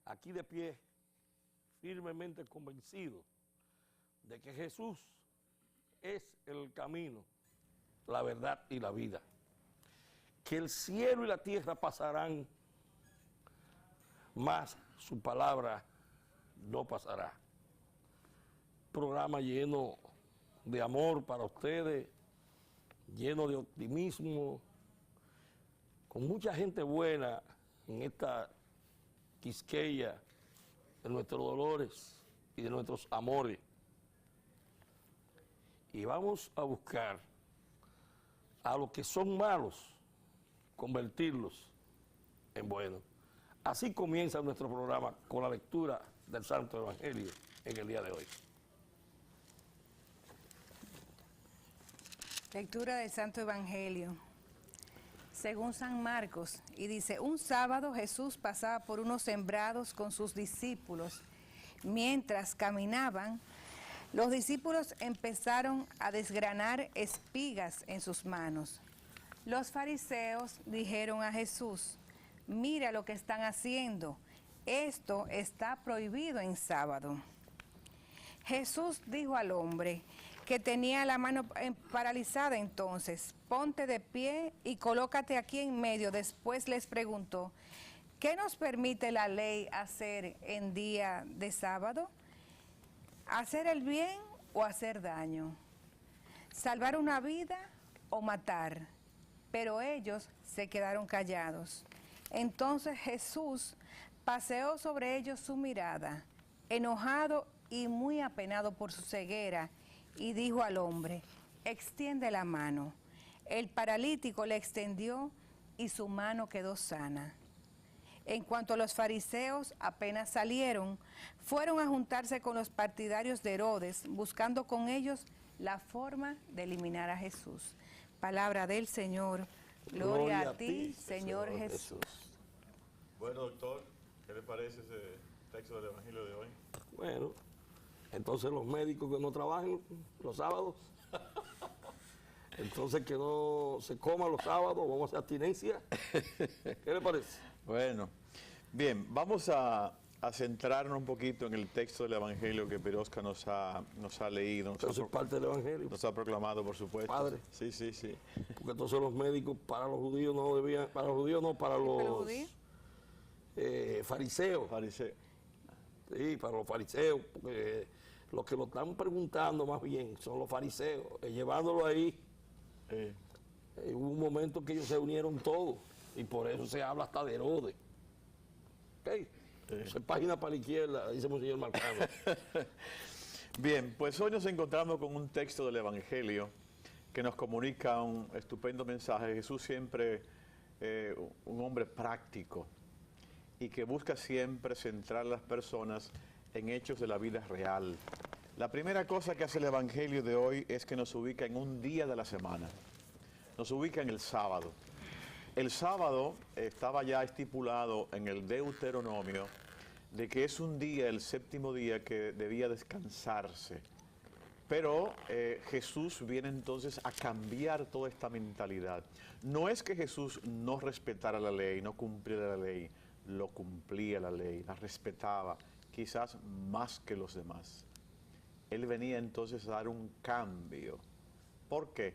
aquí de pie, firmemente convencido de que Jesús es el camino, la verdad y la vida. Que el cielo y la tierra pasarán, mas su palabra no pasará. Programa lleno de amor para ustedes, lleno de optimismo, con mucha gente buena en esta Quisqueya de nuestros dolores y de nuestros amores. Y vamos a buscar a los que son malos, convertirlos en buenos. Así comienza nuestro programa con la lectura del Santo Evangelio en el día de hoy. Lectura del Santo Evangelio, según San Marcos, y dice: un sábado Jesús pasaba por unos sembrados con sus discípulos. Mientras caminaban, los discípulos empezaron a desgranar espigas en sus manos. Los fariseos dijeron a Jesús: mira lo que están haciendo, esto está prohibido en sábado. Jesús dijo al hombre que tenía la mano paralizada entonces: ponte de pie y colócate aquí en medio. Después les preguntó: ¿qué nos permite la ley hacer en día de sábado? ¿Hacer el bien o hacer daño? ¿Salvar una vida o matar? Pero ellos se quedaron callados. Entonces Jesús paseó sobre ellos su mirada, enojado y muy apenado por su ceguera, y dijo al hombre: extiende la mano. El paralítico le extendió y su mano quedó sana. En cuanto a los fariseos, apenas salieron, fueron a juntarse con los partidarios de Herodes, buscando con ellos la forma de eliminar a Jesús. Palabra del Señor. Gloria a ti, Señor Jesús. Bueno, doctor, ¿qué le parece ese texto del Evangelio de hoy? Bueno, entonces los médicos que no trabajen los sábados, entonces que no se coman los sábados, vamos a hacer abstinencia. ¿Qué le parece? Bueno, bien, vamos a centrarnos un poquito en el texto del Evangelio que Pirosca nos ha leído. Eso es parte del Evangelio. Nos ha proclamado, por supuesto. Padre. Sí, sí, sí. Porque entonces los médicos para los judíos no debían, para los judíos no, para los fariseos. Fariseo. Sí, para los fariseos, porque los que lo están preguntando más bien son los fariseos, llevándolo ahí. Hubo un momento que ellos se unieron todos y por eso se habla hasta de Herodes. ¿Okay? Esa página para la izquierda, dice Monseñor Marcano. Bien, pues hoy nos encontramos con un texto del Evangelio que nos comunica un estupendo mensaje. Jesús siempre un hombre práctico y que busca siempre centrar a las personas en hechos de la vida real. La primera cosa que hace el Evangelio de hoy es que nos ubica en un día de la semana. Nos ubica en el sábado. El sábado estaba ya estipulado en el Deuteronomio de que es un día, el séptimo día, que debía descansarse. Pero Jesús viene entonces a cambiar toda esta mentalidad. No es que Jesús no respetara la ley, no cumpliera la ley, lo cumplía la ley, la respetaba, quizás más que los demás. Él venía entonces a dar un cambio. ¿Por qué?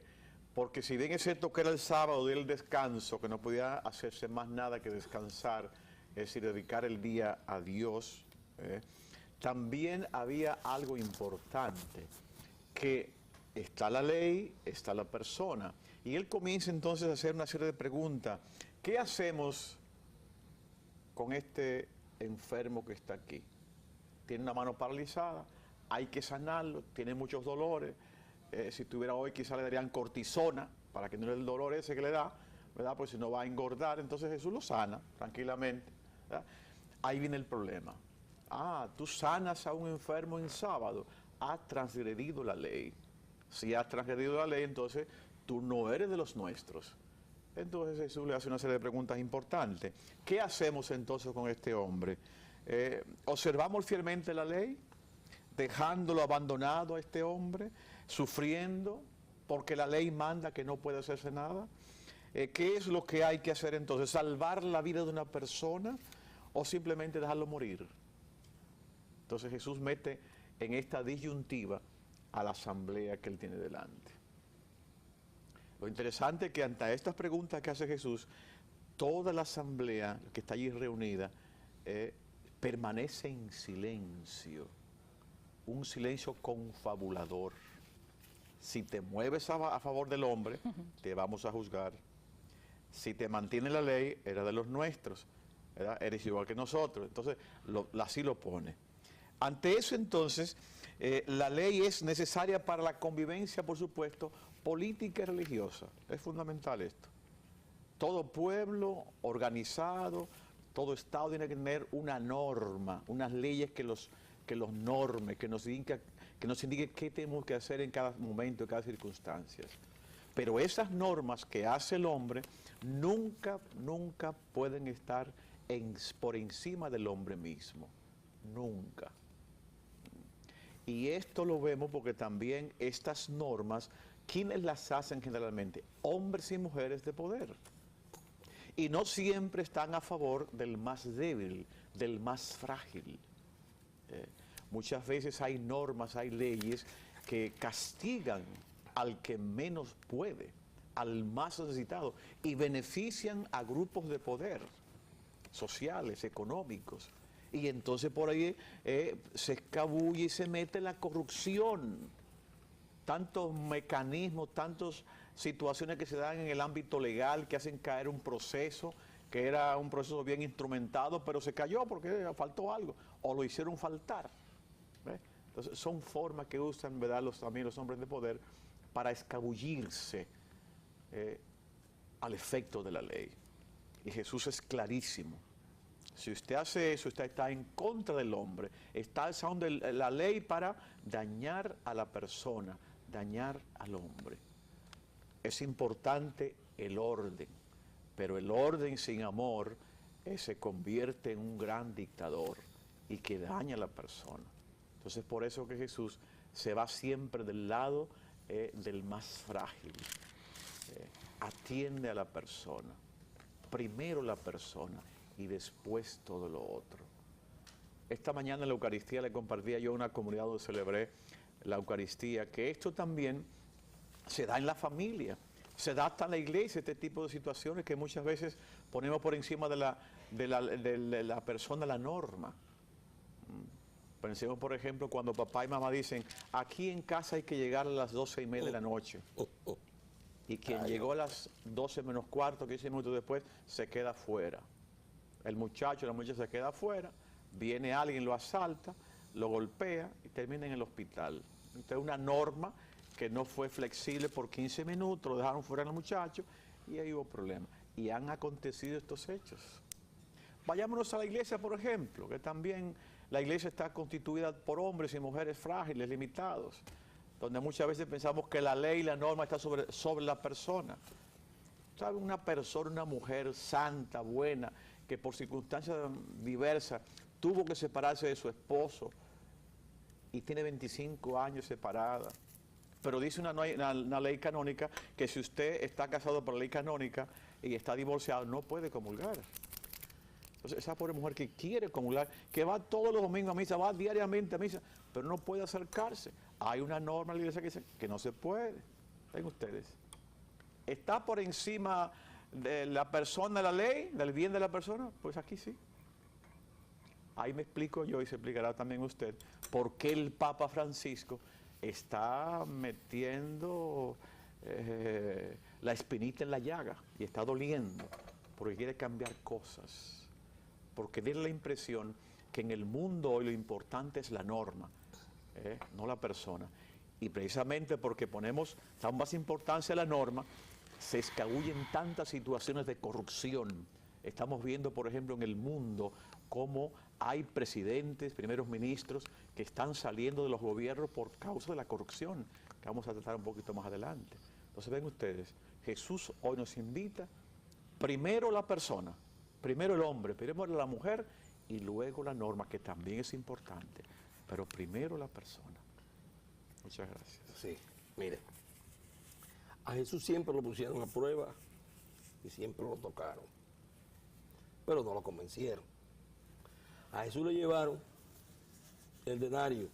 Porque si bien es cierto que era el sábado del descanso, que no podía hacerse más nada que descansar, es decir, dedicar el día a Dios, también había algo importante, que está la ley, está la persona. Y él comienza entonces a hacer una serie de preguntas. ¿Qué hacemos con este enfermo que está aquí? Tiene una mano paralizada, hay que sanarlo, tiene muchos dolores. Si tuviera hoy quizá le darían cortisona para que no le dé el dolor ese que le da, ¿verdad? Pues si no va a engordar, entonces Jesús lo sana tranquilamente, ¿verdad? Ahí viene el problema. Tú sanas a un enfermo en sábado, has transgredido la ley. Si has transgredido la ley, entonces tú no eres de los nuestros. Entonces Jesús le hace una serie de preguntas importantes. ¿Qué hacemos entonces con este hombre? ¿Observamos fielmente la ley? Dejándolo abandonado a este hombre, sufriendo, porque la ley manda que no puede hacerse nada. ¿Qué es lo que hay que hacer entonces? ¿Salvar la vida de una persona o simplemente dejarlo morir. Entonces Jesús mete en esta disyuntiva a la asamblea que él tiene delante. Lo interesante es que ante estas preguntas que hace Jesús, toda la asamblea que está allí reunida permanece en silencio, un silencio confabulador. Si te mueves a favor del hombre, te vamos a juzgar. Si te mantiene la ley, eres de los nuestros, ¿verdad? Eres igual que nosotros. Entonces, así lo pone. Ante eso, entonces, la ley es necesaria para la convivencia, por supuesto, política y religiosa. Es fundamental esto. Todo pueblo organizado, todo Estado tiene que tener una norma, unas leyes que los norme, que nos indique qué tenemos que hacer en cada momento, en cada circunstancia. Pero esas normas que hace el hombre nunca pueden estar por encima del hombre mismo. Nunca. Y esto lo vemos porque también estas normas, ¿quiénes las hacen generalmente? Hombres y mujeres de poder. Y no siempre están a favor del más débil, del más frágil. Muchas veces hay normas, hay leyes que castigan al que menos puede, al más necesitado, y benefician a grupos de poder, sociales, económicos. Y entonces por ahí se escabulle y se mete la corrupción. Tantos mecanismos, tantas situaciones que se dan en el ámbito legal que hacen caer un proceso, que era un proceso bien instrumentado, pero se cayó porque faltó algo, o lo hicieron faltar. ¿Ves? Entonces son formas que usan, ¿verdad?, también los hombres de poder para escabullirse al efecto de la ley. Y Jesús es clarísimo. Si usted hace eso, usted está en contra del hombre, está usando la ley para dañar a la persona, dañar al hombre. Es importante el orden, pero el orden sin amor se convierte en un gran dictador y que daña a la persona. Entonces por eso que Jesús se va siempre del lado del más frágil. Atiende a la persona, primero la persona y después todo lo otro. Esta mañana en la Eucaristía le compartía yo a una comunidad donde celebré la Eucaristía, que esto también se da en la familia, se da hasta en la iglesia, este tipo de situaciones que muchas veces ponemos por encima de la persona la norma. Pensemos, por ejemplo, cuando papá y mamá dicen, aquí en casa hay que llegar a las 12:30 de la noche. Y quien llegó a las 12 menos cuarto, 15 minutos después, se queda fuera. El muchacho, la muchacha se queda afuera, viene alguien, lo asalta, lo golpea y termina en el hospital. Entonces una norma que no fue flexible por 15 minutos, lo dejaron fuera al muchacho y ahí hubo problemas. Y han acontecido estos hechos. Vayámonos a la iglesia, por ejemplo, que también la iglesia está constituida por hombres y mujeres frágiles, limitados, donde muchas veces pensamos que la ley y la norma está sobre la persona. ¿Sabe? Una persona, una mujer santa, buena, que por circunstancias diversas tuvo que separarse de su esposo y tiene 25 años separada. Pero dice una ley canónica que si usted está casado por la ley canónica y está divorciado, no puede comulgar. Entonces, esa pobre mujer que quiere comulgar, que va todos los domingos a misa, va diariamente a misa, pero no puede acercarse. Hay una norma en la iglesia que dice que no se puede. Ven ustedes. ¿Está por encima de la persona la ley, del bien de la persona? Pues aquí sí. Ahí me explico yo y se explicará también usted por qué el Papa Francisco está metiendo la espinita en la llaga y está doliendo porque quiere cambiar cosas. Porque tiene la impresión que en el mundo hoy lo importante es la norma, no la persona. Y precisamente porque ponemos tan más importancia a la norma, se escabullen tantas situaciones de corrupción. Estamos viendo, por ejemplo, en el mundo cómo hay presidentes, primeros ministros que están saliendo de los gobiernos por causa de la corrupción, que vamos a tratar un poquito más adelante. Entonces ven ustedes, Jesús hoy nos invita primero la persona, primero el hombre, primero la mujer y luego la norma, que también es importante, pero primero la persona. Muchas gracias. Sí, mire, a Jesús siempre lo pusieron a prueba y siempre lo tocaron, pero no lo convencieron. A Jesús le llevaron el denario.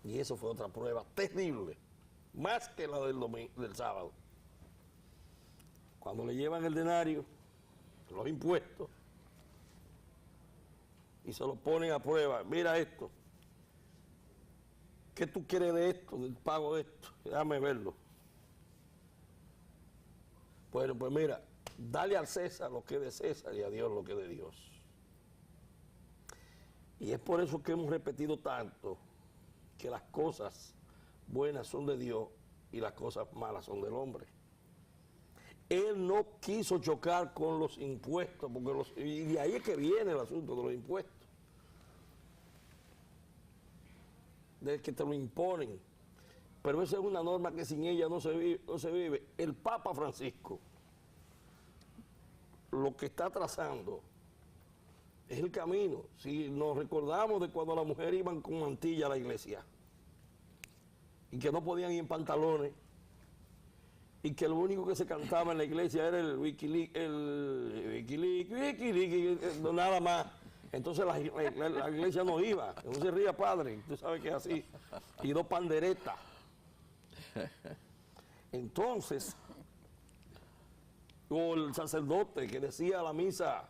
Y eso fue otra prueba terrible, más que la del sábado. Cuando le llevan el denario, los impuestos, y se lo ponen a prueba, mira esto, ¿qué tú quieres de esto, del pago de esto? Déjame verlo. Bueno, pues mira, dale al César lo que es de César y a Dios lo que es de Dios. Y es por eso que hemos repetido tanto que las cosas buenas son de Dios y las cosas malas son del hombre. Él no quiso chocar con los impuestos, porque y de ahí es que viene el asunto de los impuestos. De que te lo imponen. Pero esa es una norma que sin ella no se vive. El Papa Francisco lo que está trazando es el camino. Si nos recordamos de cuando las mujeres iban con mantilla a la iglesia y que no podían ir en pantalones y que lo único que se cantaba en la iglesia era el Wikileaks, nada más. Entonces la iglesia no iba. No se ría, padre, tú sabes que es así. Y dos panderetas. Entonces, o el sacerdote que decía la misa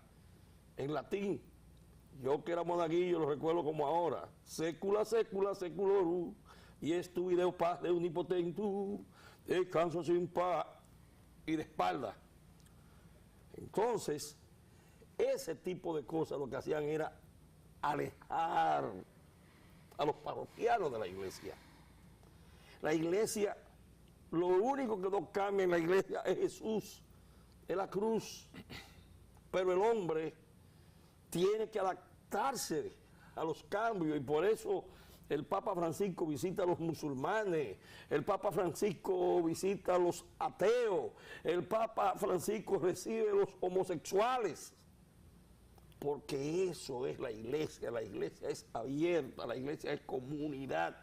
en latín, yo que era monaguillo lo recuerdo como ahora, sécula, sécula, seculorum, y es tu video paz de unipotentu, descanso sin paz y de espalda. Entonces, ese tipo de cosas lo que hacían era alejar a los parroquianos de la iglesia. La iglesia, lo único que no cambia en la iglesia es Jesús, es la cruz, pero el hombre tiene que adaptarse a los cambios y por eso el Papa Francisco visita a los musulmanes, el Papa Francisco visita a los ateos, el Papa Francisco recibe a los homosexuales, porque eso es la iglesia es abierta, la iglesia es comunidad,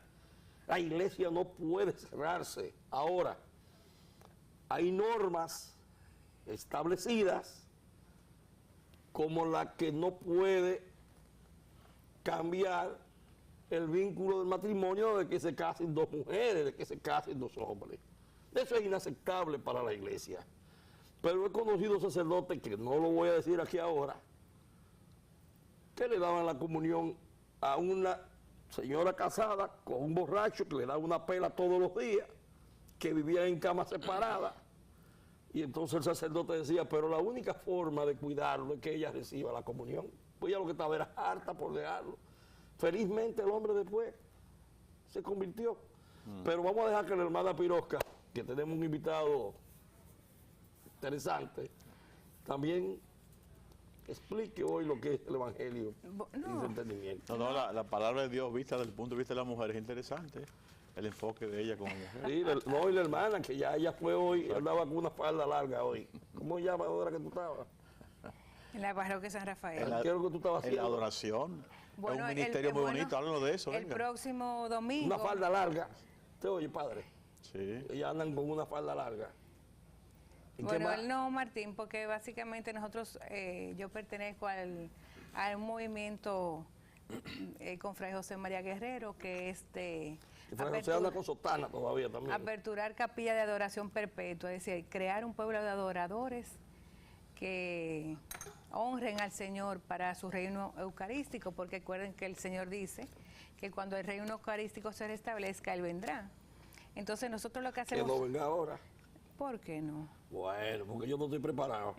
la iglesia no puede cerrarse. Ahora, hay normas establecidas como la que no puede cambiar el vínculo del matrimonio de que se casen dos mujeres, de que se casen dos hombres. Eso es inaceptable para la iglesia. Pero he conocido sacerdotes, que no lo voy a decir aquí ahora, que le daban la comunión a una señora casada con un borracho que le daba una pela todos los días, que vivía en camas separadas. Y entonces el sacerdote decía, pero la única forma de cuidarlo es que ella reciba la comunión. Pues ella lo que estaba era harta por dejarlo. Felizmente el hombre después se convirtió. Pero vamos a dejar que la hermana Pirosca, que tenemos un invitado interesante, también explique hoy lo que es el Evangelio y su entendimiento. No, la palabra de Dios vista desde el punto de vista de la mujer es interesante. El enfoque de ella como mujer. Sí, no, y la hermana, que ya ella fue hoy, andaba con una falda larga hoy. ¿Cómo llama ahora que tú estabas? En la parroquia San Rafael. ¿Qué es lo que tú estabas haciendo? En la adoración. Bueno, es un ministerio muy bonito, háblanos de eso. El venga. próximo domingo. Una falda larga. ¿Te oye, padre? Sí. Ellas andan con una falda larga. Bueno, él no, Martín, porque básicamente nosotros, yo pertenezco al movimiento con Fray José María Guerrero, que es de Fray José anda con sotana todavía también. aperturar capilla de adoración perpetua, es decir, crear un pueblo de adoradores que honren al Señor para su reino eucarístico, porque recuerden que el Señor dice que cuando el reino eucarístico se restablezca, Él vendrá. Entonces nosotros lo que hacemos... Que no venga ahora. ¿Por qué no? Bueno, porque yo no estoy preparado.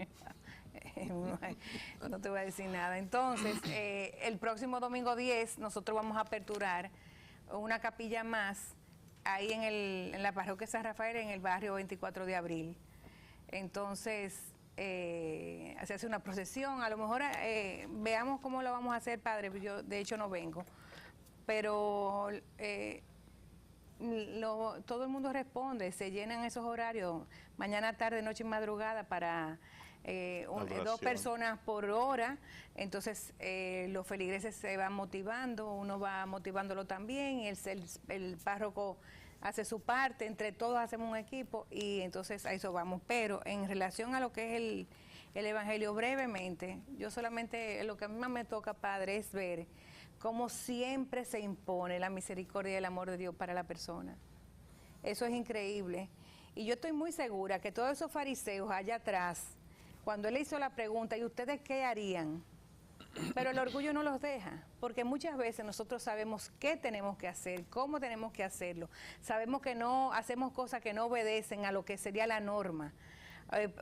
No te voy a decir nada. Entonces, el próximo domingo 10 nosotros vamos a aperturar una capilla más ahí en la parroquia San Rafael, en el barrio 24 de abril. Entonces, se hace una procesión. A lo mejor veamos cómo lo vamos a hacer, padre. Yo, de hecho, no vengo. Pero... todo el mundo responde, se llenan esos horarios, mañana, tarde, noche y madrugada para 2 personas por hora. Entonces los feligreses se van motivando, uno va motivándolo también, y el párroco hace su parte, entre todos hacemos un equipo y entonces a eso vamos. Pero en relación a lo que es el Evangelio brevemente. Yo solamente, lo que a mí más me toca, Padre, es ver cómo siempre se impone la misericordia y el amor de Dios para la persona. Eso es increíble. Y yo estoy muy segura que todos esos fariseos allá atrás, cuando él le hizo la pregunta, ¿y ustedes qué harían? Pero el orgullo no los deja, porque muchas veces nosotros sabemos qué tenemos que hacer, cómo tenemos que hacerlo. Sabemos que no hacemos cosas que no obedecen a lo que sería la norma.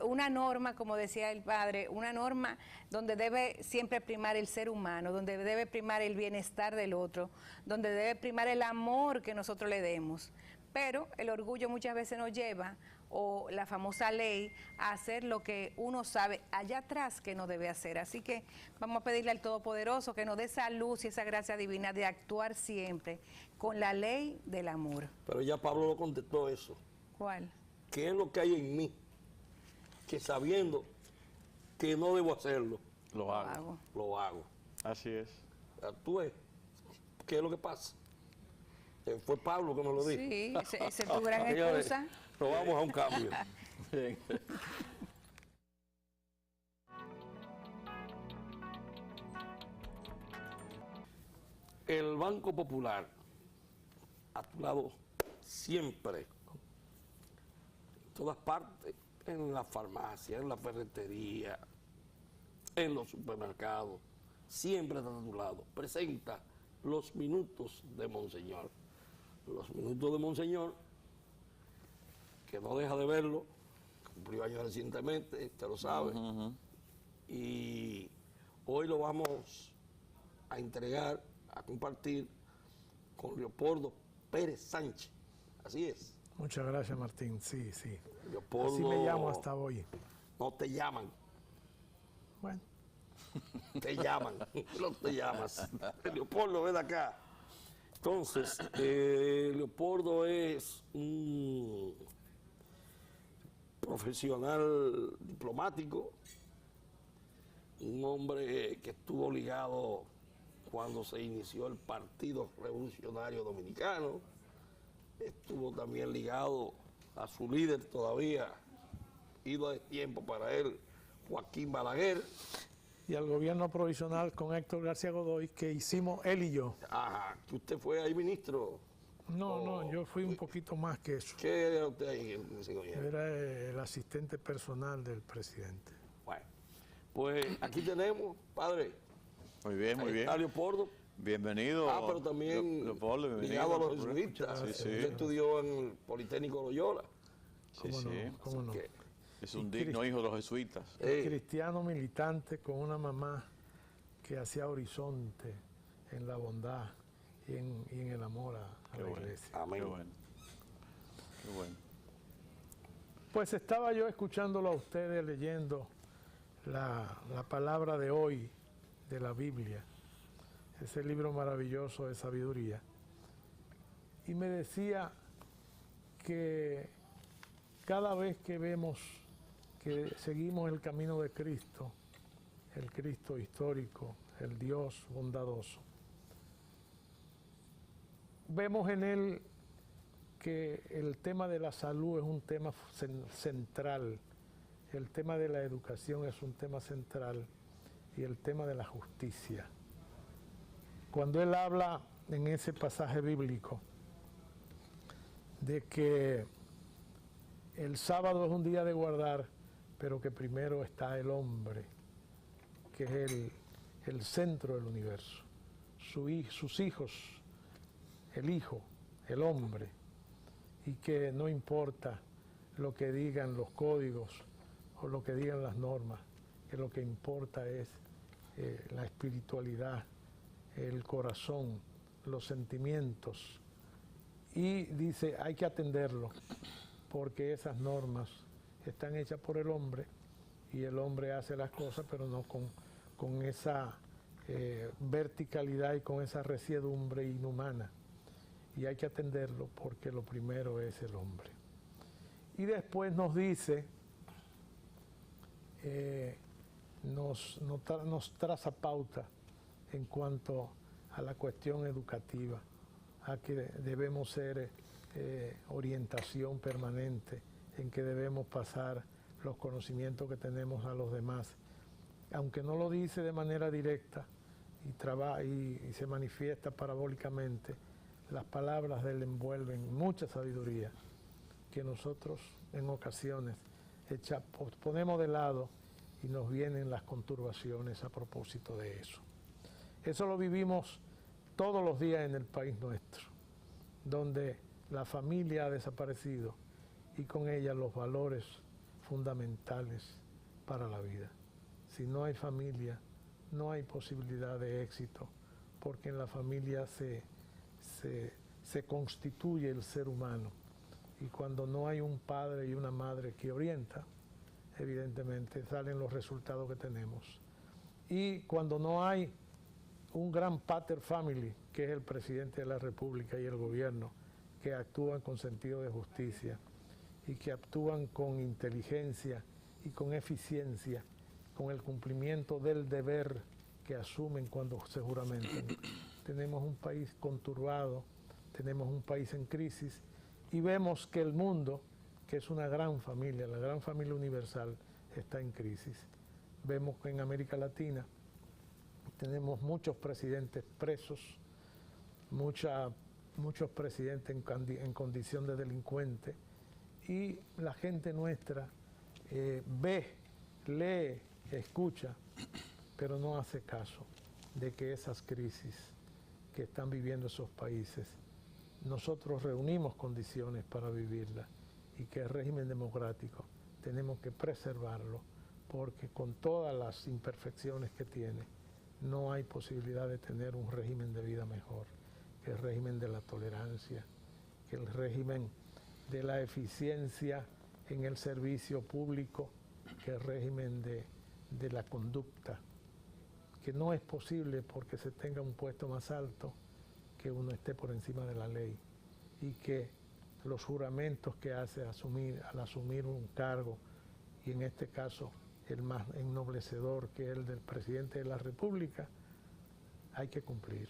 Una norma, como decía el padre, una norma donde debe siempre primar el ser humano, donde debe primar el bienestar del otro, donde debe primar el amor que nosotros le demos. Pero el orgullo muchas veces nos lleva, o la famosa ley, a hacer lo que uno sabe allá atrás que no debe hacer. Así que vamos a pedirle al Todopoderoso que nos dé esa luz y esa gracia divina de actuar siempre con la ley del amor. Pero ya Pablo lo contestó eso. ¿Cuál? ¿Qué es lo que hay en mí? Que sabiendo que no debo hacerlo, Lo hago. lo hago. Así es. Actúe. ¿Qué es lo que pasa? Fue Pablo que me lo dijo. Sí, esa es tu gran Señores, excusa. nos vamos a un cambio. Bien. El Banco Popular a tu lado siempre, en todas partes, en la farmacia, en la ferretería, en los supermercados, siempre está a tu lado. Presenta los minutos de Monseñor. Los minutos de Monseñor, que no deja de verlo, cumplió años recientemente, usted lo sabe. Y hoy lo vamos a entregar, a compartir con Leopoldo Pérez Sánchez. Así es. Muchas gracias, Martín. Sí, sí. Leopoldo, Así me llamo hasta hoy. no te llaman, Bueno, te llaman, no te llamas. Leopoldo, ven acá. Entonces, Leopoldo es un profesional diplomático, un hombre que estuvo ligado cuando se inició el Partido Revolucionario Dominicano, estuvo también ligado a su líder todavía, ido de tiempo para él, Joaquín Balaguer. y al gobierno provisional con Héctor García Godoy, que hicimos él y yo. Ajá, que usted fue ahí ministro. No, yo fui un poquito más que eso. ¿Qué era usted ahí en ese gobierno? Era el asistente personal del presidente. Bueno, pues aquí tenemos, padre, Muy bien, muy ahí bien. está Leopoldo. Bienvenido. Pero también Leopoldo, bienvenido. ligado a los jesuitas. Sí, sí. Usted estudió en el Politécnico Loyola. Sí, ¿Cómo sí. no? ¿Cómo no? Que, Es un digno hijo de los jesuitas. Cristiano militante con una mamá que hacía horizonte en la bondad y en el amor a Qué la bueno. iglesia. amén. Qué bueno. Qué bueno. Pues estaba yo escuchándolo a ustedes leyendo la palabra de hoy de la Biblia, ese libro maravilloso de sabiduría, y me decía que cada vez que vemos que seguimos el camino de Cristo, el Cristo histórico, el Dios bondadoso, vemos en él que el tema de la salud es un tema central, el tema de la educación es un tema central y el tema de la justicia. Cuando él habla en ese pasaje bíblico de que el sábado es un día de guardar, pero que primero está el hombre, que es el centro del universo, sus hijos, el hijo, el hombre, y que no importa lo que digan los códigos o lo que digan las normas, que lo que importa es la espiritualidad, el corazón, los sentimientos. Y dice, hay que atenderlo, porque esas normas están hechas por el hombre y el hombre hace las cosas, pero no con esa verticalidad y con esa resiedumbre inhumana. Y hay que atenderlo porque lo primero es el hombre. Y después nos dice, nos traza pauta en cuanto a la cuestión educativa, a que debemos ser orientación permanente, en que debemos pasar los conocimientos que tenemos a los demás. Aunque no lo dice de manera directa y se manifiesta parabólicamente, las palabras de él envuelven mucha sabiduría que nosotros en ocasiones ponemos de lado y nos vienen las conturbaciones a propósito de eso. Eso lo vivimos todos los días en el país nuestro, donde la familia ha desaparecido y con ella los valores fundamentales para la vida. Si no hay familia, no hay posibilidad de éxito, porque en la familia se constituye el ser humano. Y cuando no hay un padre y una madre que orienta, evidentemente salen los resultados que tenemos. Y cuando no hay un gran pater family, que es el presidente de la República y el gobierno, que actúan con sentido de justicia y que actúan con inteligencia y con eficiencia, con el cumplimiento del deber que asumen cuando se juramentan. Tenemos un país conturbado, tenemos un país en crisis y vemos que el mundo, que es una gran familia, la gran familia universal, está en crisis. Vemos que en América Latina tenemos muchos presidentes presos, muchos presidentes en condición de delincuente, y la gente nuestra ve, lee, escucha, pero no hace caso de que esas crisis que están viviendo esos países, nosotros reunimos condiciones para vivirlas y que el régimen democrático tenemos que preservarlo, porque con todas las imperfecciones que tiene, no hay posibilidad de tener un régimen de vida mejor, que el régimen de la tolerancia, que el régimen de la eficiencia en el servicio público, que el régimen de la conducta, que no es posible porque se tenga un puesto más alto, que uno esté por encima de la ley, y que los juramentos que hace al asumir un cargo, y en este caso el más ennoblecedor, que es el del presidente de la República, hay que cumplir.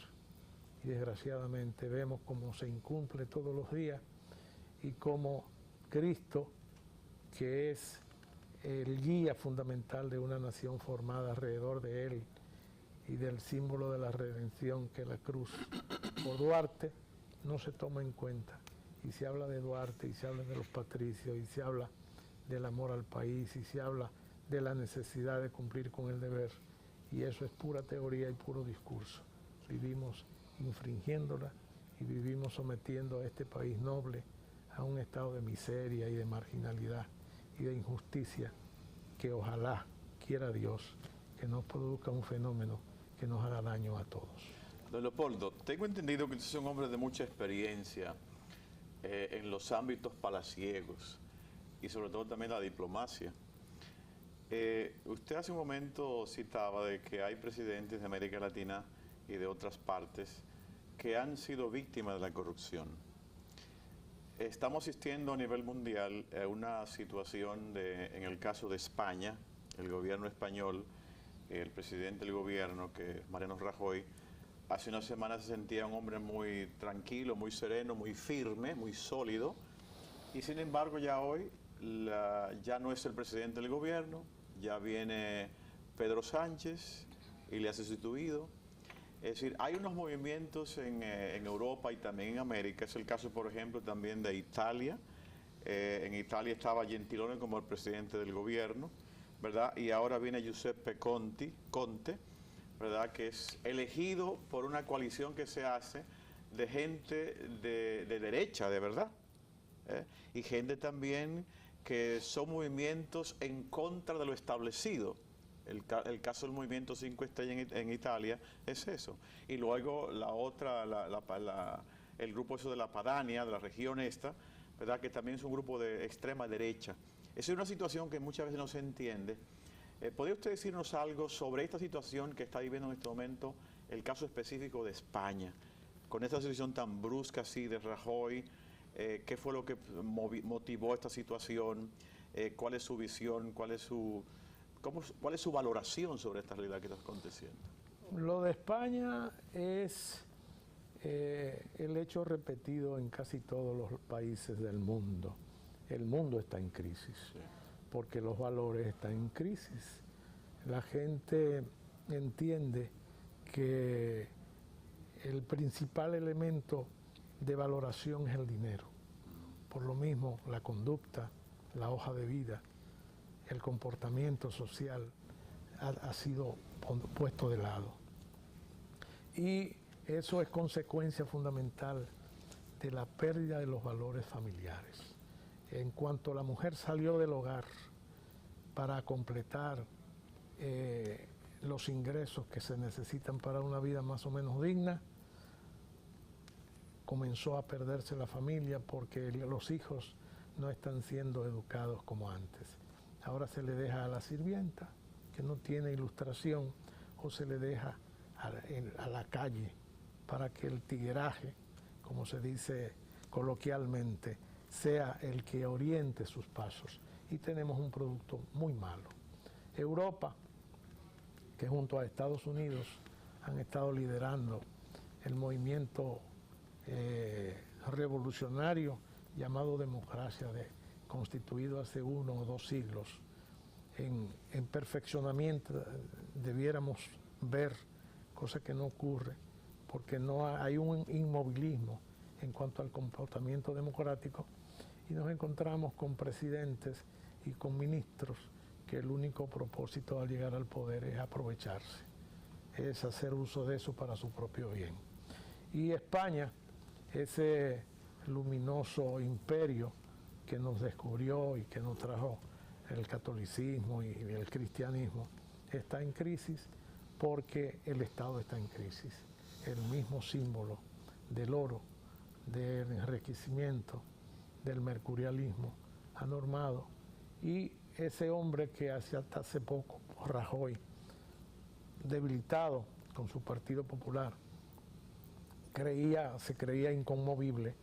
Y desgraciadamente vemos cómo se incumple todos los días y cómo Cristo, que es el guía fundamental de una nación formada alrededor de él y del símbolo de la redención, que es la cruz, por Duarte, no se toma en cuenta. Y se habla de Duarte, y se habla de los patricios, y se habla del amor al país, y se habla de la necesidad de cumplir con el deber. Y eso es pura teoría y puro discurso. Vivimos infringiéndola y vivimos sometiendo a este país noble a un estado de miseria y de marginalidad y de injusticia, que ojalá, quiera Dios, que no produzca un fenómeno que nos haga daño a todos. Don Leopoldo, tengo entendido que usted es un hombre de mucha experiencia en los ámbitos palaciegos y sobre todo también la diplomacia. Usted hace un momento citaba de que hay presidentes de América Latina y de otras partes que han sido víctimas de la corrupción. Estamos asistiendo a nivel mundial a una situación en el caso de España, el gobierno español, el presidente del gobierno, que es Mariano Rajoy, hace unas semanas se sentía un hombre muy tranquilo, muy sereno, muy firme, muy sólido, y sin embargo ya hoy ya no es el presidente del gobierno, ya viene Pedro Sánchez y le ha sustituido. Es decir, hay unos movimientos en Europa y también en América. Es el caso, por ejemplo, también de Italia. En Italia estaba Gentiloni como el presidente del gobierno, ¿verdad? Y ahora viene Giuseppe Conte, ¿verdad? Que es elegido por una coalición que se hace de gente de derecha, de verdad. Y gente también que son movimientos en contra de lo establecido. El caso del movimiento 5 Estrellas en Italia es eso. Y luego la otra, el grupo eso de la Padania, de la región esta, ¿verdad? Que también es un grupo de extrema derecha. Esa es una situación que muchas veces no se entiende. ¿Podría usted decirnos algo sobre esta situación que está viviendo en este momento, el caso específico de España, con esta situación tan brusca así de Rajoy? ¿Qué fue lo que motivó esta situación? ¿Cuál es su visión? ¿Cuál es su valoración sobre esta realidad que está aconteciendo? Lo de España es el hecho repetido en casi todos los países del mundo. El mundo está en crisis. Sí. porque los valores están en crisis. La gente entiende que el principal elemento de valoración es el dinero. Por lo mismo, la conducta, la hoja de vida, el comportamiento social ha sido puesto de lado. Y eso es consecuencia fundamental de la pérdida de los valores familiares. En cuanto la mujer salió del hogar para completar los ingresos que se necesitan para una vida más o menos digna, comenzó a perderse la familia porque los hijos no están siendo educados como antes. Ahora se le deja a la sirvienta, que no tiene ilustración, o se le deja a la calle para que el tigueraje, como se dice coloquialmente, sea el que oriente sus pasos. Y tenemos un producto muy malo. Europa, que junto a Estados Unidos han estado liderando el movimiento revolucionario llamado democracia, constituido hace 1 o 2 siglos, en perfeccionamiento debiéramos ver, cosa que no ocurre, porque no hay un inmovilismo en cuanto al comportamiento democrático, y nos encontramos con presidentes y con ministros que el único propósito al llegar al poder es aprovecharse, es hacer uso de eso para su propio bien. Y España, ese luminoso imperio que nos descubrió y que nos trajo el catolicismo y el cristianismo, está en crisis porque el Estado está en crisis. El mismo símbolo del oro, del enriquecimiento, del mercurialismo, ha normado. Y ese hombre que hasta hace poco, Rajoy, debilitado con su Partido Popular, se creía inconmovible,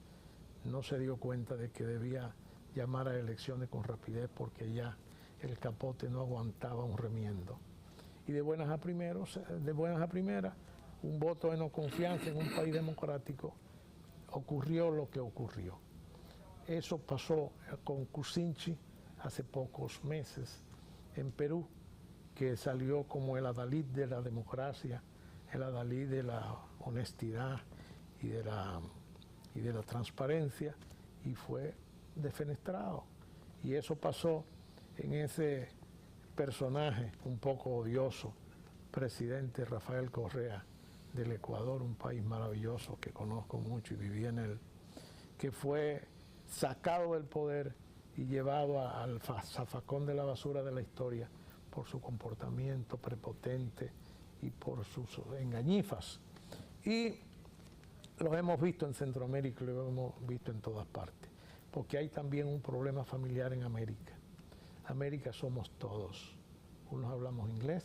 no se dio cuenta de que debía llamar a elecciones con rapidez porque ya el capote no aguantaba un remiendo. Y de buenas a primeras, un voto de no confianza en un país democrático, ocurrió lo que ocurrió. Eso pasó con Kuczynski hace pocos meses en Perú, que salió como el adalid de la democracia, el adalid de la honestidad y de la transparencia, y fue defenestrado. Y eso pasó en ese personaje un poco odioso, presidente Rafael Correa del Ecuador, un país maravilloso que conozco mucho y viví en él, que fue sacado del poder y llevado al zafacón de la basura de la historia por su comportamiento prepotente y por sus engañifas. Y los hemos visto en Centroamérica y lo hemos visto en todas partes, porque hay también un problema familiar en América. América somos todos. Unos hablamos inglés,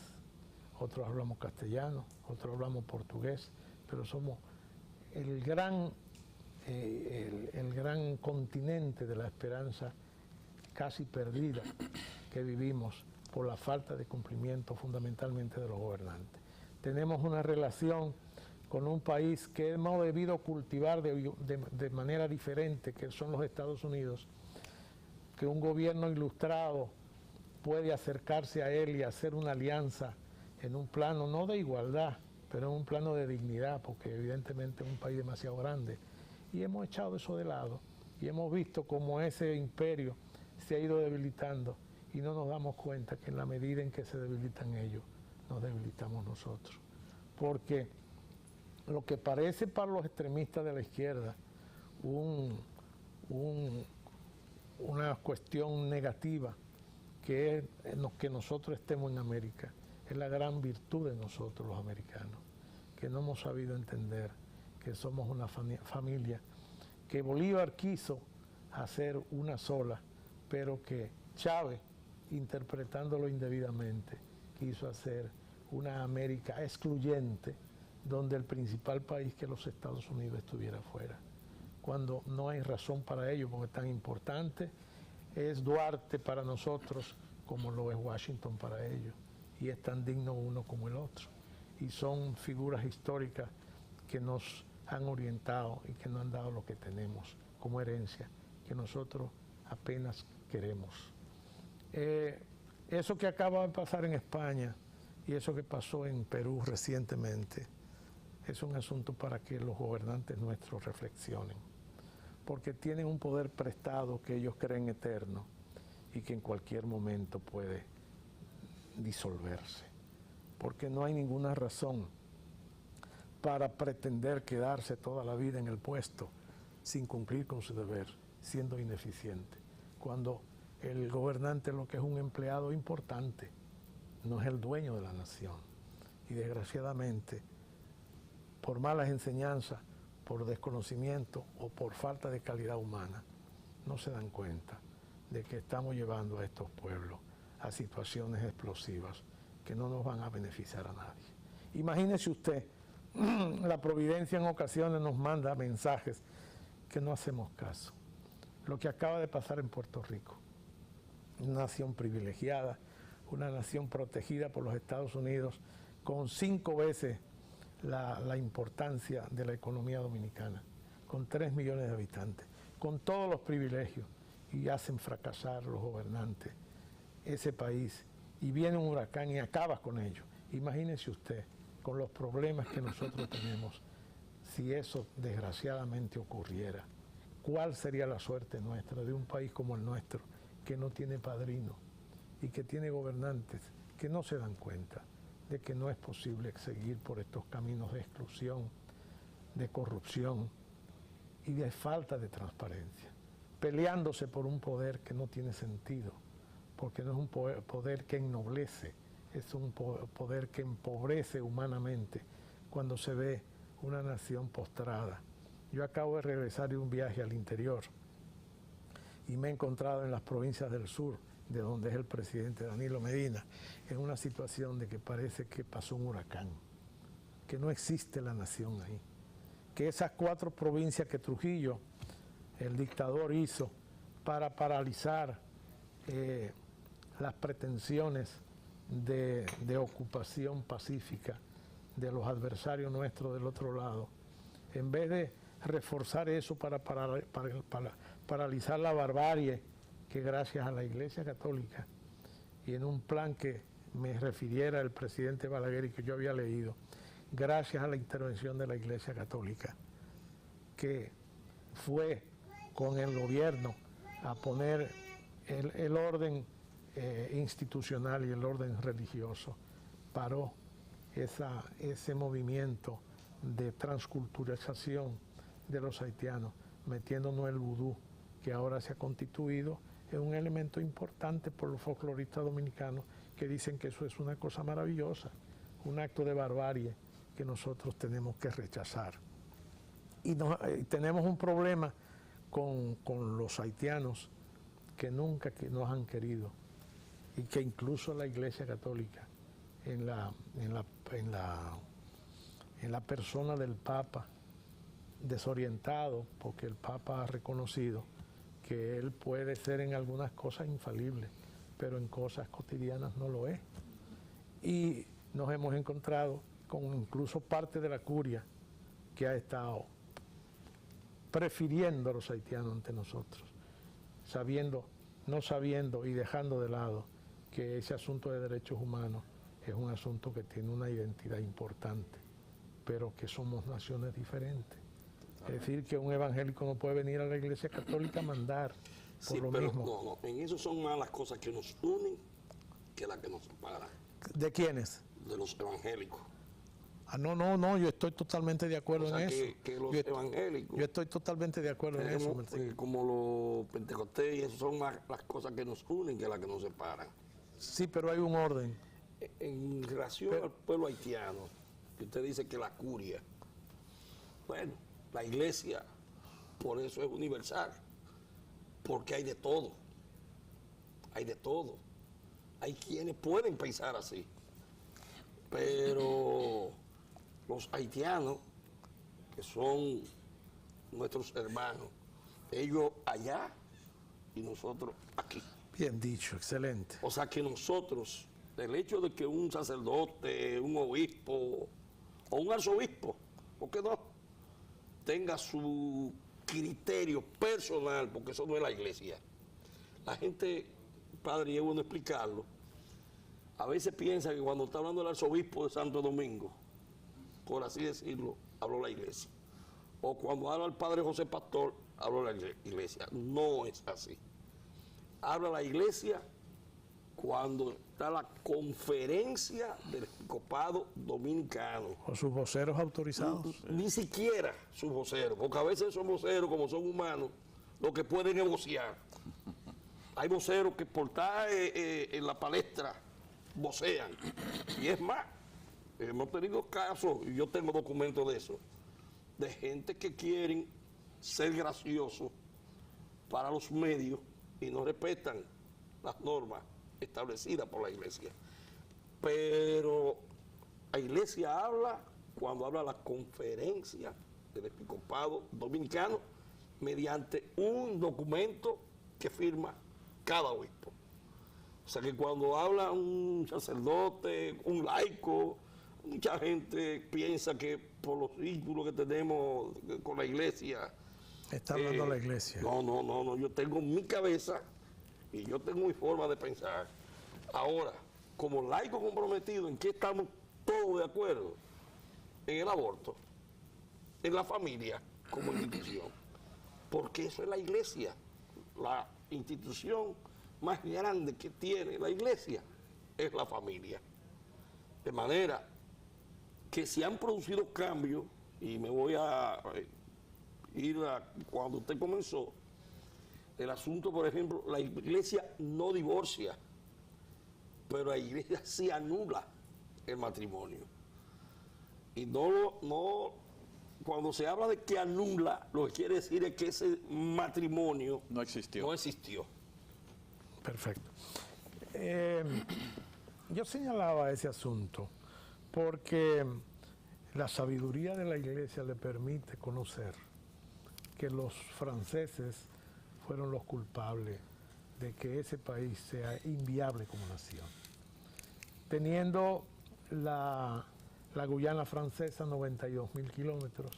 otros hablamos castellano, otros hablamos portugués, pero somos el gran continente de la esperanza casi perdida que vivimos por la falta de cumplimiento fundamentalmente de los gobernantes. Tenemos una relación con un país que hemos debido cultivar de manera diferente, que son los Estados Unidos, que un gobierno ilustrado puede acercarse a él y hacer una alianza en un plano no de igualdad, pero en un plano de dignidad, porque evidentemente es un país demasiado grande. Y hemos echado eso de lado y hemos visto cómo ese imperio se ha ido debilitando y no nos damos cuenta que en la medida en que se debilitan ellos, nos debilitamos nosotros. Porque lo que parece para los extremistas de la izquierda una cuestión negativa, que es que nosotros estemos en América, es la gran virtud de nosotros los americanos, que no hemos sabido entender que somos una familia, que Bolívar quiso hacer una sola, pero que Chávez, interpretándolo indebidamente, quiso hacer una América excluyente, donde el principal país, que los Estados Unidos, estuviera fuera, cuando no hay razón para ello, porque tan importante es Duarte para nosotros como lo es Washington para ellos, y es tan digno uno como el otro, y son figuras históricas que nos han orientado y que nos han dado lo que tenemos como herencia, que nosotros apenas queremos. Eso que acaba de pasar en España y eso que pasó en Perú recientemente es un asunto para que los gobernantes nuestros reflexionen, porque tienen un poder prestado que ellos creen eterno y que en cualquier momento puede disolverse, porque no hay ninguna razón para pretender quedarse toda la vida en el puesto sin cumplir con su deber, siendo ineficiente, cuando el gobernante lo que es un empleado importante, no es el dueño de la nación. Y desgraciadamente, por malas enseñanzas, por desconocimiento o por falta de calidad humana, no se dan cuenta de que estamos llevando a estos pueblos a situaciones explosivas que no nos van a beneficiar a nadie. Imagínese usted, la providencia en ocasiones nos manda mensajes que no hacemos caso. Lo que acaba de pasar en Puerto Rico, una nación privilegiada, una nación protegida por los Estados Unidos, con 5 veces la importancia de la economía dominicana, con 3 millones de habitantes, con todos los privilegios, y hacen fracasar los gobernantes ese país, y viene un huracán y acaba con ellos. Imagínese usted, con los problemas que nosotros tenemos, si eso desgraciadamente ocurriera, ¿cuál sería la suerte nuestra de un país como el nuestro, que no tiene padrino y que tiene gobernantes que no se dan cuenta de que no es posible seguir por estos caminos de exclusión, de corrupción y de falta de transparencia, peleándose por un poder que no tiene sentido, porque no es un poder que ennoblece, es un poder que empobrece humanamente cuando se ve una nación postrada. Yo acabo de regresar de un viaje al interior y me he encontrado en las provincias del sur, de donde es el presidente Danilo Medina, en una situación de que parece que pasó un huracán, que no existe la nación ahí, que esas 4 provincias que Trujillo, el dictador, hizo para paralizar las pretensiones de ocupación pacífica de los adversarios nuestros del otro lado, en vez de reforzar eso para paralizar la barbarie, que gracias a la Iglesia Católica y en un plan que me refiriera el presidente Balaguer y que yo había leído, gracias a la intervención de la Iglesia Católica, que fue con el gobierno a poner el orden institucional y el orden religioso, paró ese movimiento de transculturización de los haitianos, metiéndonos el vudú, que ahora se ha constituido en un elemento importante por los folcloristas dominicanos, que dicen que eso es una cosa maravillosa, un acto de barbarie que nosotros tenemos que rechazar. Y tenemos un problema con los haitianos que nunca nos han querido, y que incluso la Iglesia Católica, en la persona del Papa, desorientado, porque el Papa ha reconocido que él puede ser en algunas cosas infalible, pero en cosas cotidianas no lo es. Y nos hemos encontrado con incluso parte de la curia que ha estado prefiriendo a los haitianos ante nosotros, no sabiendo y dejando de lado que ese asunto de derechos humanos es un asunto que tiene una identidad importante, pero que somos naciones diferentes. Es decir, que un evangélico no puede venir a la Iglesia Católica a mandar por sí, lo pero mismo. No, en eso son más las cosas que nos unen que las que nos separan. ¿De quiénes? De los evangélicos. No, yo estoy totalmente de acuerdo en eso. Que los evangélicos... Yo estoy totalmente de acuerdo en eso. Como los pentecostés, y eso son más las cosas que nos unen que las que nos separan. Sí, pero hay un orden. En relación al pueblo haitiano, que usted dice que la curia, bueno, la iglesia por eso es universal, porque hay de todo, hay quienes pueden pensar así, pero los haitianos, que son nuestros hermanos, ellos allá y nosotros aquí. Bien dicho, excelente. O sea que nosotros, el hecho de que un sacerdote, un obispo o un arzobispo, ¿por qué no?, tenga su criterio personal, porque eso no es la iglesia. La gente padre, y es bueno explicarlo. A veces piensa que cuando está hablando el arzobispo de Santo Domingo, por así decirlo, habló la iglesia. O cuando habla el padre José Pastor, habló la iglesia. No es así. Habla la iglesia cuando está la conferencia del episcopado dominicano. O sus voceros autorizados. Ni siquiera sus voceros, porque a veces son voceros, como son humanos, lo que pueden es vocear. Hay voceros que por estar en la palestra vocean. Y es más, hemos tenido casos, y yo tengo documentos de eso, de gente que quieren ser graciosos para los medios y no respetan las normas establecidas por la iglesia. Pero la iglesia habla cuando habla la conferencia del episcopado dominicano mediante un documento que firma cada obispo. O sea que cuando habla un sacerdote, un laico, mucha gente piensa que por los vínculos que tenemos con la iglesia... Está hablando la iglesia. No, yo tengo mi cabeza y yo tengo mi forma de pensar. Ahora, como laico comprometido, ¿en qué estamos todos de acuerdo? En el aborto, en la familia como institución. Porque eso es la iglesia, la institución más grande que tiene la iglesia es la familia. De manera que se han producido cambios, y me voy a ir a cuando usted comenzó, el asunto, por ejemplo, la iglesia no divorcia, pero la iglesia sí anula el matrimonio. Y no cuando se habla de que anula, lo que quiere decir es que ese matrimonio no existió. No existió. Perfecto. Yo señalaba ese asunto porque la sabiduría de la iglesia le permite conocer que los franceses fueron los culpables de que ese país sea inviable como nación. Teniendo la Guyana francesa 92.000 kilómetros,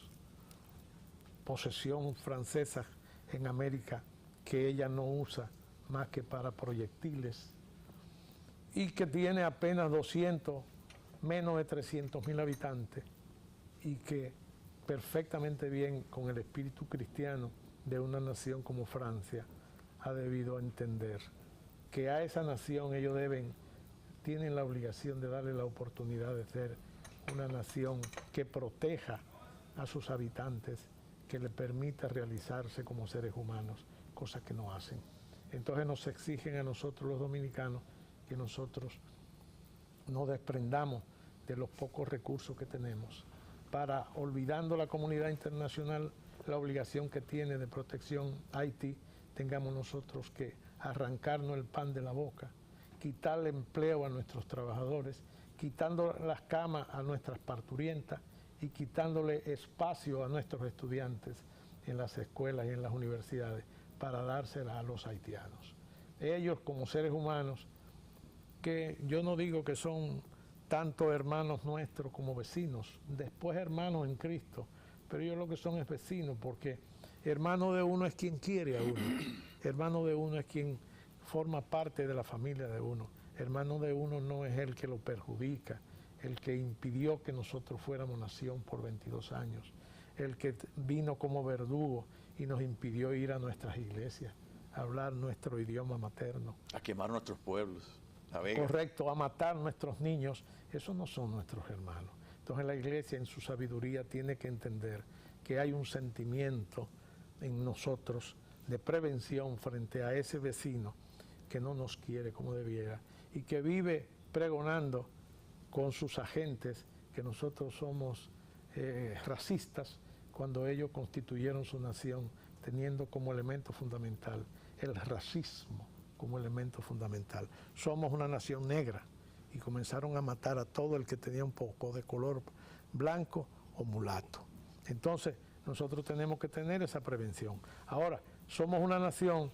posesión francesa en América que ella no usa más que para proyectiles, y que tiene apenas menos de 300.000 habitantes, y que perfectamente bien con el espíritu cristiano de una nación como Francia ha debido entender que a esa nación ellos tienen la obligación de darle la oportunidad de ser una nación que proteja a sus habitantes, que le permita realizarse como seres humanos, cosas que no hacen. Entonces nos exigen a nosotros los dominicanos que nosotros nos desprendamos de los pocos recursos que tenemos para, olvidando la comunidad internacional, la obligación que tiene de protección Haití, tengamos nosotros que arrancarnos el pan de la boca, quitarle empleo a nuestros trabajadores, quitando las camas a nuestras parturientas y quitándole espacio a nuestros estudiantes en las escuelas y en las universidades para dárselas a los haitianos. Ellos como seres humanos, que yo no digo que son tanto hermanos nuestros como vecinos, después hermanos en Cristo, pero ellos lo que son es vecinos, porque hermano de uno es quien quiere a uno, hermano de uno es quien forma parte de la familia de uno, hermano de uno no es el que lo perjudica, el que impidió que nosotros fuéramos nación por 22 años, el que vino como verdugo y nos impidió ir a nuestras iglesias, a hablar nuestro idioma materno. A quemar nuestros pueblos, La Vega. Correcto, a matar nuestros niños, esos no son nuestros hermanos. Entonces la iglesia en su sabiduría tiene que entender que hay un sentimiento en nosotros de prevención frente a ese vecino que no nos quiere como debiera y que vive pregonando con sus agentes que nosotros somos racistas, cuando ellos constituyeron su nación teniendo como elemento fundamental el racismo como elemento fundamental. Somos una nación negra y comenzaron a matar a todo el que tenía un poco de color blanco o mulato. Entonces nosotros tenemos que tener esa prevención. Ahora, somos una nación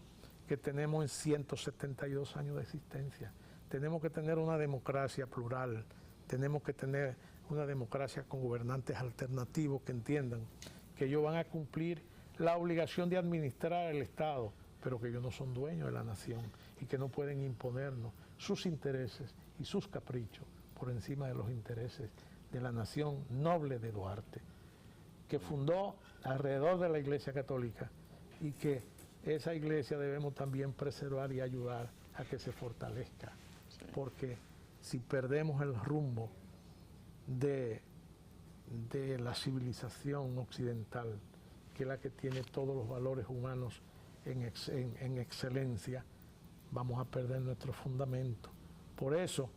que tenemos en 172 años de existencia. Tenemos que tener una democracia plural, tenemos que tener una democracia con gobernantes alternativos que entiendan que ellos van a cumplir la obligación de administrar el Estado, pero que ellos no son dueños de la nación y que no pueden imponernos sus intereses y sus caprichos por encima de los intereses de la nación noble de Duarte, que fundó alrededor de la Iglesia Católica y que esa iglesia debemos también preservar y ayudar a que se fortalezca, porque si perdemos el rumbo de la civilización occidental, que es la que tiene todos los valores humanos en excelencia, vamos a perder nuestro fundamento. Por eso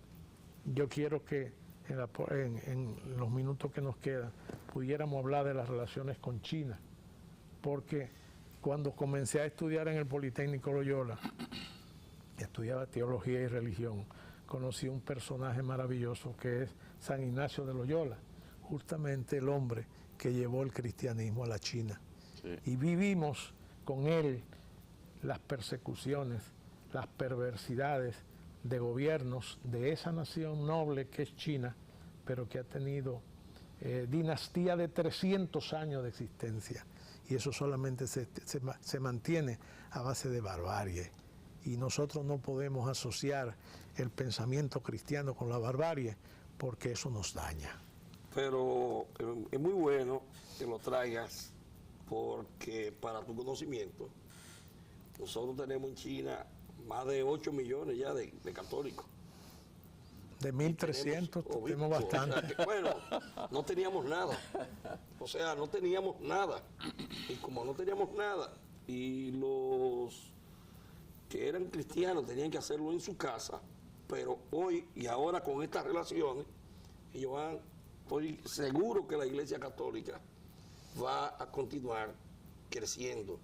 yo quiero que en los minutos que nos quedan pudiéramos hablar de las relaciones con China, porque cuando comencé a estudiar en el Politécnico Loyola, estudiaba teología y religión, conocí un personaje maravilloso que es San Ignacio de Loyola, justamente el hombre que llevó el cristianismo a la China. Sí. Y vivimos con él las persecuciones, las perversidades de gobiernos de esa nación noble que es China, pero que ha tenido dinastía de 300 años de existencia. Y eso solamente se mantiene a base de barbarie. Y nosotros no podemos asociar el pensamiento cristiano con la barbarie, porque eso nos daña. Pero es muy bueno que lo traigas, porque para tu conocimiento, nosotros tenemos en China más de 8 millones ya de católicos. De 1.300 tenemos bastante. O sea que, bueno, no teníamos nada. O sea, no teníamos nada. Y como no teníamos nada, y los que eran cristianos tenían que hacerlo en su casa, pero hoy y ahora con estas relaciones, ellos estoy seguro que la Iglesia Católica va a continuar creciendo.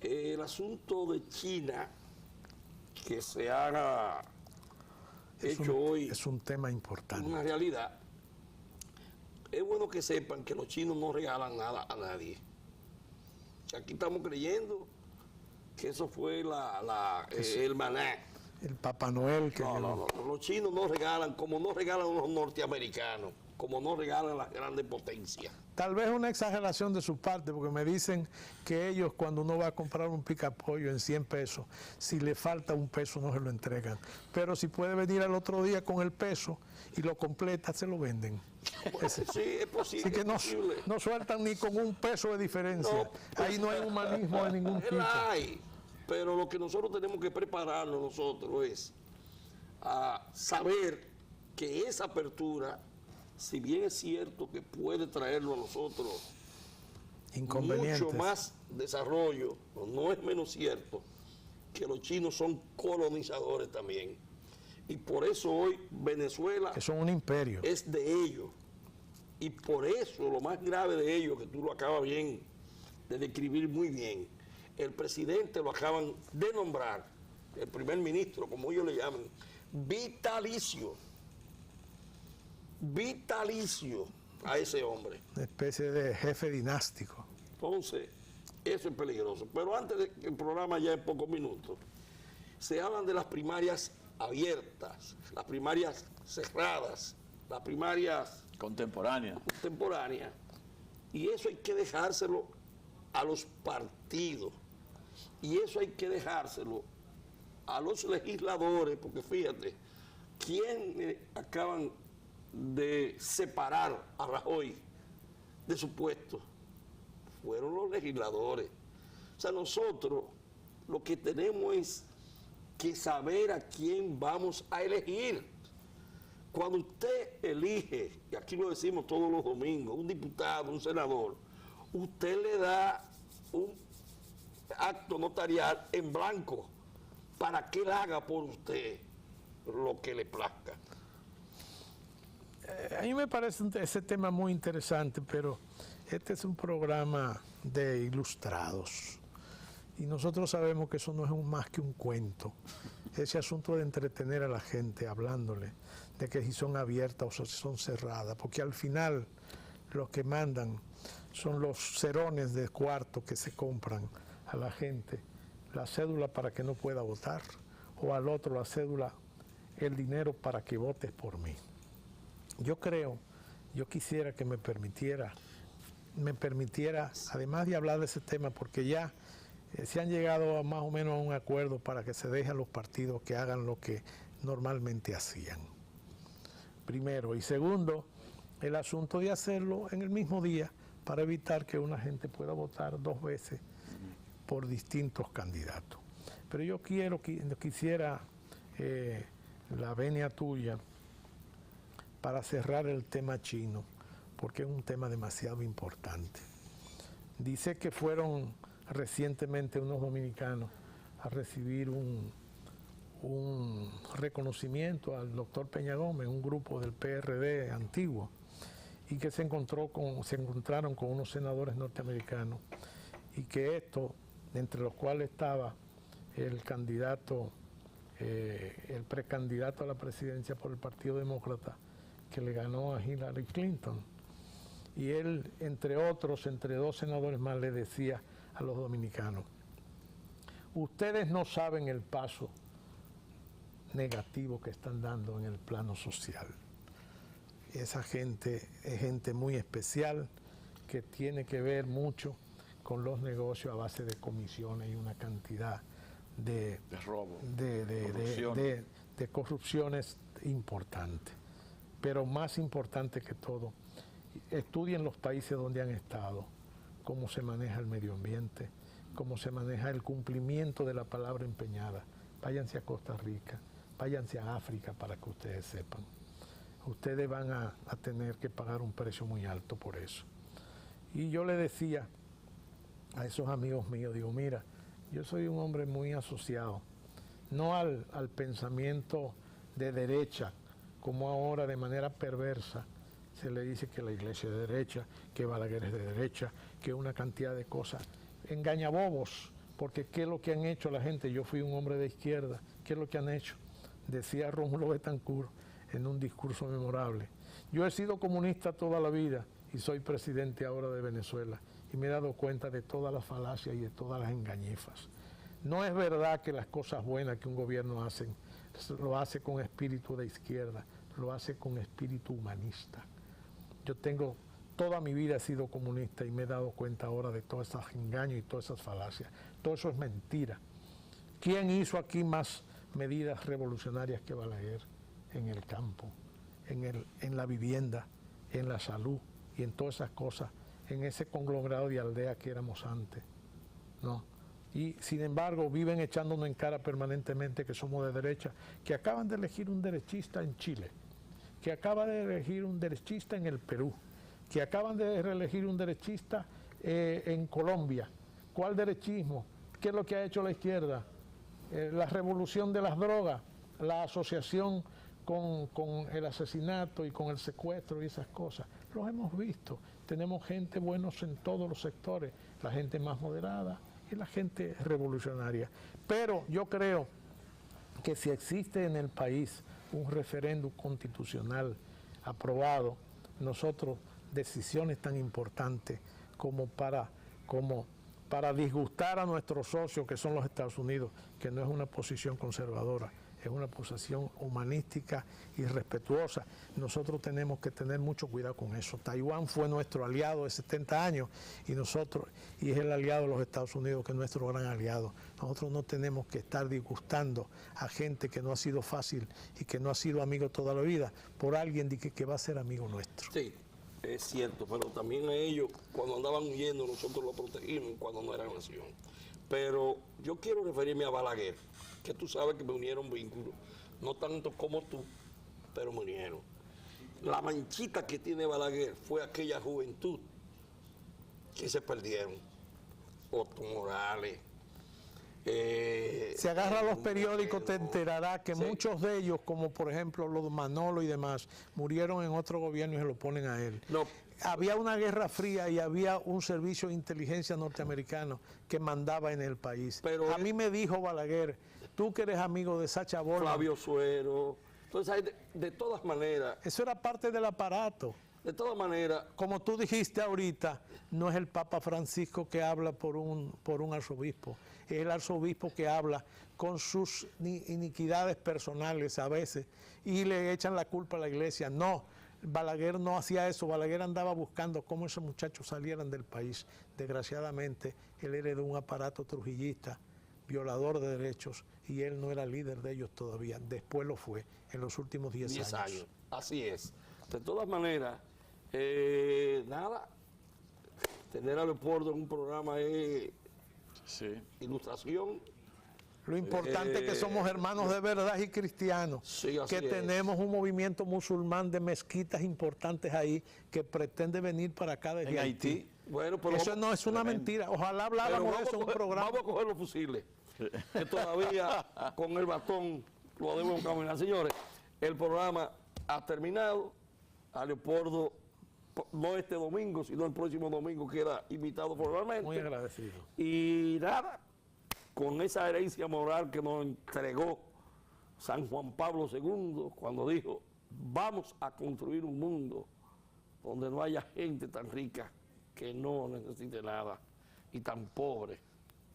El asunto de China, que se haga hoy es un tema importante. Una realidad. Es bueno que sepan que los chinos no regalan nada a nadie. Aquí estamos creyendo que eso fue el maná. El Papá Noel. Que no, los chinos no regalan, como no regalan los norteamericanos, como no regalan las grandes potencias. Tal vez una exageración de su parte, porque me dicen que ellos, cuando uno va a comprar un picapollo en 100 pesos, si le falta un peso no se lo entregan. Pero si puede venir al otro día con el peso y lo completa, se lo venden. Bueno, sí, es posible. Así que no sueltan ni con un peso de diferencia. Ahí no hay humanismo de ningún tipo. Hay, pero lo que nosotros tenemos que prepararnos nosotros es a saber que esa apertura, si bien es cierto que puede traerlo a nosotros mucho más desarrollo, no es menos cierto que los chinos son colonizadores también. Y por eso hoy Venezuela que son un imperio, es de ellos. Y por eso lo más grave de ellos, que tú lo acabas bien de describir muy bien, el presidente lo acaban de nombrar, el primer ministro, como ellos le llaman, vitalicio a ese hombre. Una especie de jefe dinástico. Entonces, eso es peligroso. Pero antes de que el programa ya en pocos minutos, se hablan de las primarias abiertas, las primarias cerradas, las primarias contemporáneas. Y eso hay que dejárselo a los partidos. Y eso hay que dejárselo a los legisladores, porque fíjate, ¿quién acaban de separar a Rajoy de su puesto? Fueron los legisladores. O sea, nosotros lo que tenemos es que saber a quién vamos a elegir. Cuando usted elige, y aquí lo decimos todos los domingos, un diputado, un senador, usted le da un acto notarial en blanco para que él haga por usted lo que le plazca. A mí me parece ese tema muy interesante, pero este es un programa de ilustrados y nosotros sabemos que eso no es más que un cuento. Ese asunto de entretener a la gente hablándole de que si son abiertas o si son cerradas, porque al final los que mandan son los cerones de cuarto que se compran a la gente la cédula para que no pueda votar, o al otro la cédula, el dinero para que votes por mí. Yo quisiera que me permitiera, además de hablar de ese tema, porque ya se han llegado más o menos a un acuerdo para que se deje a los partidos que hagan lo que normalmente hacían. Primero. Y segundo, el asunto de hacerlo en el mismo día para evitar que una gente pueda votar 2 veces por distintos candidatos. Pero yo quisiera la venia tuya para cerrar el tema chino, porque es un tema demasiado importante. Dice que fueron recientemente unos dominicanos a recibir un reconocimiento al doctor Peña Gómez, un grupo del PRD antiguo, y que se encontraron con unos senadores norteamericanos, y que esto, entre los cuales estaba el candidato, el precandidato a la presidencia por el Partido Demócrata, que le ganó a Hillary Clinton. Y él, entre otros, entre 2 senadores más, le decía a los dominicanos: ustedes no saben el paso negativo que están dando en el plano social. Esa gente es gente muy especial que tiene que ver mucho con los negocios a base de comisiones y una cantidad de robo, de corrupciones importantes. Pero más importante que todo, estudien los países donde han estado, cómo se maneja el medio ambiente, cómo se maneja el cumplimiento de la palabra empeñada. Váyanse a Costa Rica, váyanse a África para que ustedes sepan. Ustedes van a tener que pagar un precio muy alto por eso. Y yo le decía a esos amigos míos, digo, mira, yo soy un hombre muy asociado, no al pensamiento de derecha, como ahora de manera perversa se le dice que la iglesia es de derecha, que Balaguer es de derecha, que una cantidad de cosas. Engañabobos, porque ¿qué es lo que han hecho la gente? Yo fui un hombre de izquierda, ¿qué es lo que han hecho? Decía Rómulo Betancourt en un discurso memorable: yo he sido comunista toda la vida y soy presidente ahora de Venezuela, y me he dado cuenta de todas las falacias y de todas las engañifas. No es verdad que las cosas buenas que un gobierno hace, lo hace con espíritu de izquierda, lo hace con espíritu humanista. Yo toda mi vida he sido comunista y me he dado cuenta ahora de todos esos engaños y todas esas falacias. Todo eso es mentira. ¿Quién hizo aquí más medidas revolucionarias que Balaguer? En el campo, en la vivienda, en la salud y en todas esas cosas, en ese conglomerado de aldea que éramos antes, ¿no? Y sin embargo viven echándonos en cara permanentemente que somos de derecha, que acaban de elegir un derechista en Chile, que acaba de elegir un derechista en el Perú, que acaban de reelegir un derechista en Colombia. ¿Cuál derechismo? ¿Qué es lo que ha hecho la izquierda? La revolución de las drogas, la asociación con el asesinato y con el secuestro y esas cosas. Los hemos visto. Tenemos gente buenos en todos los sectores, la gente más moderada y la gente revolucionaria. Pero yo creo que si existe en el país un referéndum constitucional aprobado, nosotros decisiones tan importantes como para disgustar a nuestros socios, que son los Estados Unidos, que no es una posición conservadora, es una posición humanística y respetuosa. Nosotros tenemos que tener mucho cuidado con eso. Taiwán fue nuestro aliado de 70 años y es el aliado de los Estados Unidos, que es nuestro gran aliado. Nosotros no tenemos que estar disgustando a gente que no ha sido fácil y que no ha sido amigo toda la vida por alguien que va a ser amigo nuestro. Sí, es cierto, pero también a ellos, cuando andaban huyendo, nosotros los protegimos cuando no era nación. Pero yo quiero referirme a Balaguer, que tú sabes que me unieron vínculos, no tanto como tú, pero me unieron. La manchita que tiene Balaguer fue aquella juventud que se perdieron. Otto Morales. Si agarra los periódicos te enterará que sí, muchos de ellos, como por ejemplo los Manolo y demás, murieron en otro gobierno y se lo ponen a él. No. Había una guerra fría y había un servicio de inteligencia norteamericano que mandaba en el país. Pero a mí me dijo Balaguer, tú que eres amigo de Sacha Bollman. Flavio Suero. Entonces, de todas maneras. Eso era parte del aparato. De todas maneras. Como tú dijiste ahorita, no es el Papa Francisco que habla por un arzobispo. Es el arzobispo que habla con sus iniquidades personales a veces y le echan la culpa a la iglesia. No, Balaguer no hacía eso. Balaguer andaba buscando cómo esos muchachos salieran del país. Desgraciadamente, él heredó un aparato trujillista, violador de derechos, y él no era líder de ellos todavía. Después lo fue, en los últimos 10 años. Así es. De todas maneras, nada, tener a Leopoldo en un programa es ilustración. Lo importante es que somos hermanos de verdad y cristianos, Sí, así que es. tenemos un movimiento musulmán de mezquitas importantes ahí que pretende venir para acá desde En Haití. Haití. Bueno, pero Eso no es una mentira. Ojalá pero habláramos de eso en un programa. vamos a coger los fusiles, que todavía con el batón lo debemos caminar. Señores, el programa ha terminado. A Leopoldo, no este domingo, sino el próximo domingo, queda invitado formalmente. Muy agradecido. Y nada, con esa herencia moral que nos entregó San Juan Pablo II, cuando dijo, vamos a construir un mundo donde no haya gente tan rica que no necesite nada y tan pobre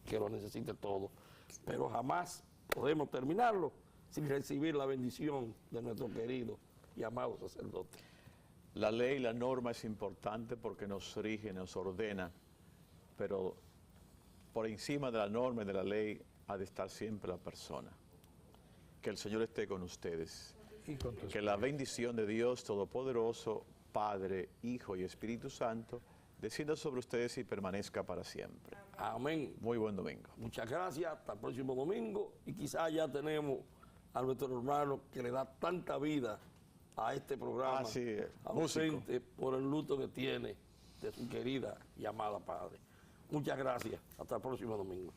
que lo necesite todo. Pero jamás podemos terminarlo sin recibir la bendición de nuestro querido y amado sacerdote. La ley, la norma es importante porque nos rige, nos ordena, pero por encima de la norma y de la ley ha de estar siempre la persona. Que el Señor esté con ustedes. Y con tu Que la bendición de Dios Todopoderoso, Padre, Hijo y Espíritu Santo, descienda sobre ustedes y permanezca para siempre. Amén. Muy buen domingo. Muchas gracias, hasta el próximo domingo y quizás ya tenemos a nuestro hermano que le da tanta vida a este programa, Así es, ausente por el luto que tiene de su querida y amada padre. Muchas gracias, hasta el próximo domingo.